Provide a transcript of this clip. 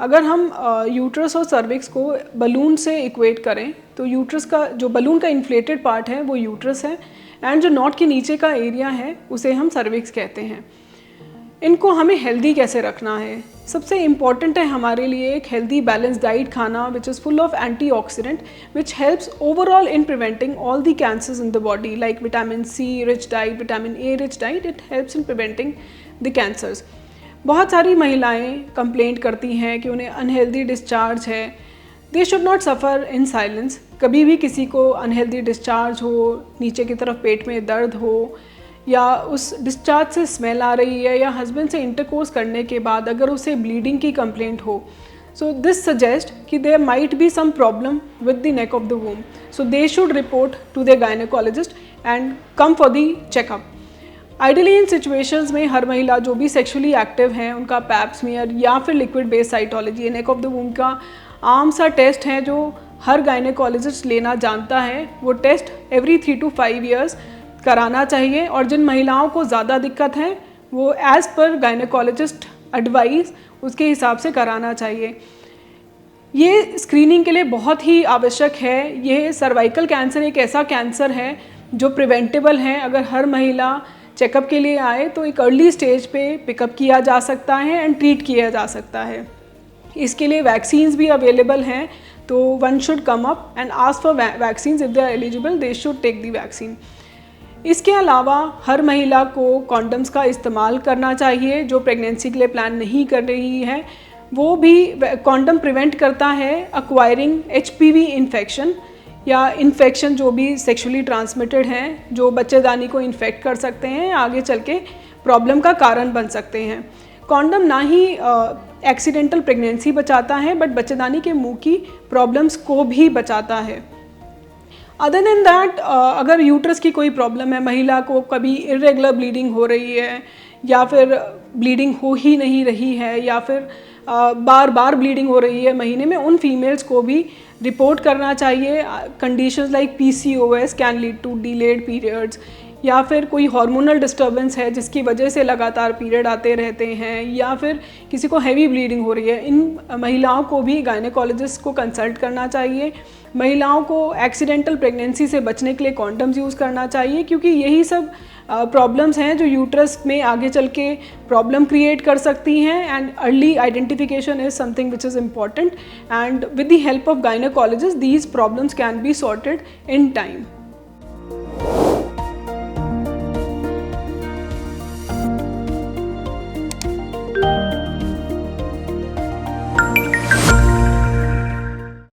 अगर हम यूट्रस और सर्विक्स को बलून से इक्वेट करें तो यूट्रस का जो बलून का इन्फ्लेटेड पार्ट है वो यूट्रस है एंड जो नॉट के नीचे का एरिया है उसे हम सर्विक्स कहते हैं। इनको हमें हेल्दी कैसे रखना है? सबसे इम्पॉर्टेंट है हमारे लिए एक हेल्दी बैलेंस डाइट खाना which is full of antioxidant which helps overall in preventing all the cancers in the body like vitamin C rich diet, vitamin A rich diet, it helps in preventing the cancers. बहुत सारी महिलाएं complaint करती हैं कि उन्हें unhealthy discharge है। They should not suffer in silence. कभी भी किसी को अनहेल्दी डिस्चार्ज हो, नीचे की तरफ पेट में दर्द हो या उस डिस्चार्ज से स्मेल आ रही है या हस्बैंड से इंटरकोर्स करने के बाद अगर उसे ब्लीडिंग की कंप्लेंट हो, so this suggest that there might be some problem with the neck of the womb, so they should report to the gynaecologist and come for the checkup. Ideally in situations में हर महिला जो भी sexually active हैं उनका pipe smear या फिर liquid based cytology, neck of the वूम का आम सा टेस्ट है जो हर गायनेकोलॉजिस्ट लेना जानता है। वो टेस्ट एवरी 3 to 5 years कराना चाहिए और जिन महिलाओं को ज़्यादा दिक्कत है वो एज़ पर गायनेकोलॉजिस्ट एडवाइस उसके हिसाब से कराना चाहिए। ये स्क्रीनिंग के लिए बहुत ही आवश्यक है। ये सर्वाइकल कैंसर एक ऐसा कैंसर है जो प्रिवेंटेबल है। अगर हर महिला चेकअप के लिए आए तो एक अर्ली स्टेज पे पिकअप किया जा सकता है एंड ट्रीट किया जा सकता है। इसके लिए वैक्सीन्स भी अवेलेबल हैं, तो one should come up and ask for vaccines. If they are eligible they should take the vaccine. इसके अलावा हर महिला को कॉन्डम्स का इस्तेमाल करना चाहिए जो प्रेगनेंसी के लिए प्लान नहीं कर रही है। वो भी कॉन्डम प्रिवेंट करता है एक्वायरिंग HPV इन्फेक्शन या इन्फेक्शन जो भी सेक्सुअली ट्रांसमिटेड हैं, जो बच्चेदानी को इन्फेक्ट कर सकते हैं, आगे चल के प्रॉब्लम का कारण बन सकते हैं। कॉन्डम ना ही एक्सीडेंटल प्रेगनेंसी बचाता है बट बच्चेदानी के मुंह की प्रॉब्लम्स को भी बचाता है। अदर देन दैट, अगर यूट्रस की कोई प्रॉब्लम है, महिला को कभी इरेगुलर ब्लीडिंग हो रही है या फिर ब्लीडिंग हो ही नहीं रही है या फिर बार बार ब्लीडिंग हो रही है महीने में, उन फीमेल्स को भी रिपोर्ट करना चाहिए। Conditions like PCOS can lead to delayed periods या फिर कोई हार्मोनल डिस्टर्बेंस है जिसकी वजह से लगातार पीरियड आते रहते हैं या फिर किसी को हैवी ब्लीडिंग हो रही है, इन महिलाओं को भी गायनेकोलॉजिस्ट को कंसल्ट करना चाहिए। महिलाओं को एक्सीडेंटल प्रेगनेंसी से बचने के लिए कॉन्डम्स यूज़ करना चाहिए क्योंकि यही सब प्रॉब्लम्स हैं जो यूट्रस में आगे चल के प्रॉब्लम क्रिएट कर सकती हैं and early identification is something which is important and with the help of gynaecologist these problems can be sorted in time.